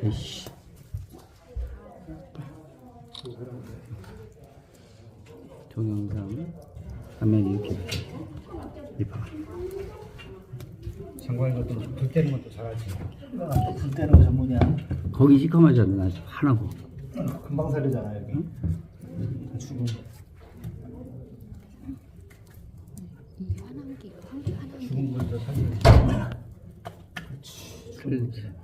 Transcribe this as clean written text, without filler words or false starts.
에이씨. 동영상 화면이 이렇게 이봐. 장관이 것도 불 때는 것도 잘하지. 불 때는 거 전문이야. 거기 시커매졌나 하나고. 금방 사르잖아 여기. 죽음. 이 화난기, 한개 화난기. 죽은 물도 살리고. 그렇지.